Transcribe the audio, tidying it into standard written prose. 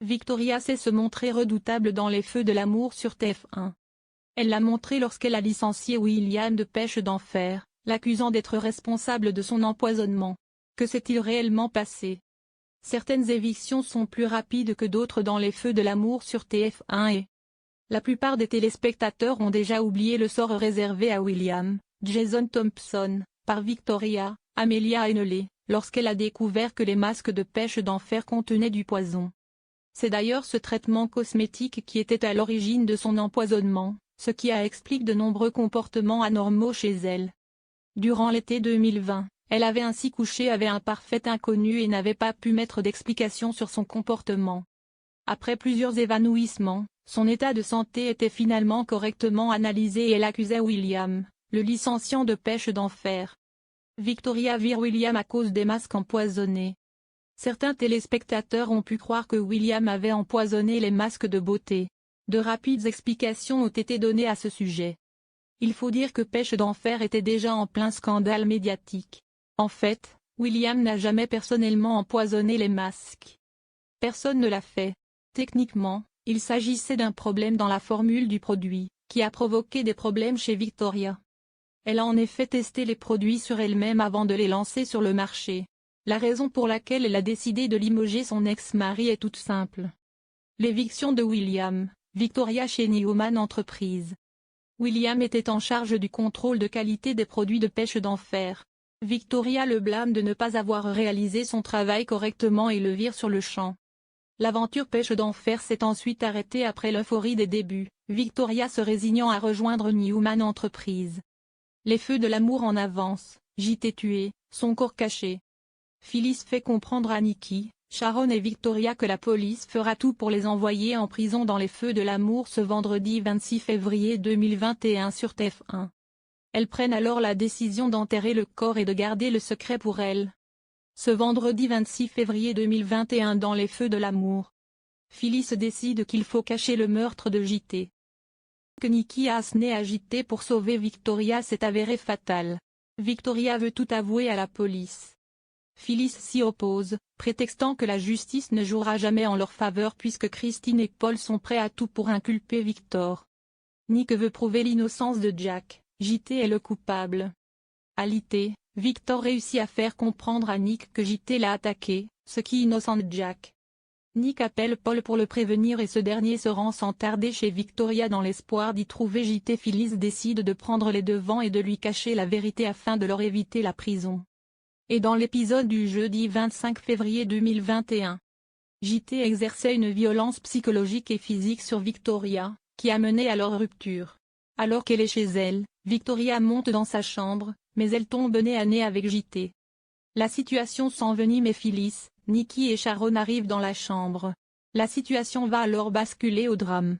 Victoria sait se montrer redoutable dans les feux de l'amour sur TF1. Elle l'a montré lorsqu'elle a licencié William de Pêche d'Enfer, l'accusant d'être responsable de son empoisonnement. Que s'est-il réellement passé? Certaines évictions sont plus rapides que d'autres dans les feux de l'amour sur TF1 et la plupart des téléspectateurs ont déjà oublié le sort réservé à William, Jason Thompson, par Victoria, Amelia Henley, lorsqu'elle a découvert que les masques de Pêche d'Enfer contenaient du poison. C'est d'ailleurs ce traitement cosmétique qui était à l'origine de son empoisonnement, ce qui explique de nombreux comportements anormaux chez elle. Durant l'été 2020, elle avait ainsi couché avec un parfait inconnu et n'avait pas pu mettre d'explication sur son comportement. Après plusieurs évanouissements, son état de santé était finalement correctement analysé et elle accusait William, le licenciant de Pêche d'Enfer. Victoria vire William à cause des masques empoisonnés. Certains téléspectateurs ont pu croire que William avait empoisonné les masques de beauté. De rapides explications ont été données à ce sujet. Il faut dire que Pêche d'Enfer était déjà en plein scandale médiatique. En fait, William n'a jamais personnellement empoisonné les masques. Personne ne l'a fait. Techniquement, il s'agissait d'un problème dans la formule du produit, qui a provoqué des problèmes chez Victoria. Elle a en effet testé les produits sur elle-même avant de les lancer sur le marché. La raison pour laquelle elle a décidé de limoger son ex-mari est toute simple. L'éviction de William, Victoria chez Newman Entreprises. William était en charge du contrôle de qualité des produits de Pêche d'Enfer. Victoria le blâme de ne pas avoir réalisé son travail correctement et le vire sur le champ. L'aventure Pêche d'Enfer s'est ensuite arrêtée après l'euphorie des débuts, Victoria se résignant à rejoindre Newman Entreprises. Les feux de l'amour en avance, JT tué, son corps caché. Phyllis fait comprendre à Nikki, Sharon et Victoria que la police fera tout pour les envoyer en prison dans les feux de l'amour ce vendredi 26 février 2021 sur TF1. Elles prennent alors la décision d'enterrer le corps et de garder le secret pour elles. Ce vendredi 26 février 2021 dans les feux de l'amour, Phyllis décide qu'il faut cacher le meurtre de JT. Que Nikki a asséné à JT pour sauver Victoria s'est avéré fatal. Victoria veut tout avouer à la police. Phyllis s'y oppose, prétextant que la justice ne jouera jamais en leur faveur puisque Christine et Paul sont prêts à tout pour inculper Victor. Nick veut prouver l'innocence de Jack, JT est le coupable. À l'IT, Victor réussit à faire comprendre à Nick que JT l'a attaqué, ce qui innocente Jack. Nick appelle Paul pour le prévenir et ce dernier se rend sans tarder chez Victoria dans l'espoir d'y trouver JT. Phyllis décide de prendre les devants et de lui cacher la vérité afin de leur éviter la prison. Et dans l'épisode du jeudi 25 février 2021, JT exerçait une violence psychologique et physique sur Victoria, qui a mené à leur rupture. Alors qu'elle est chez elle, Victoria monte dans sa chambre, mais elle tombe nez à nez avec JT. La situation s'envenime et Phyllis, Nikki et Sharon arrivent dans la chambre. La situation va alors basculer au drame.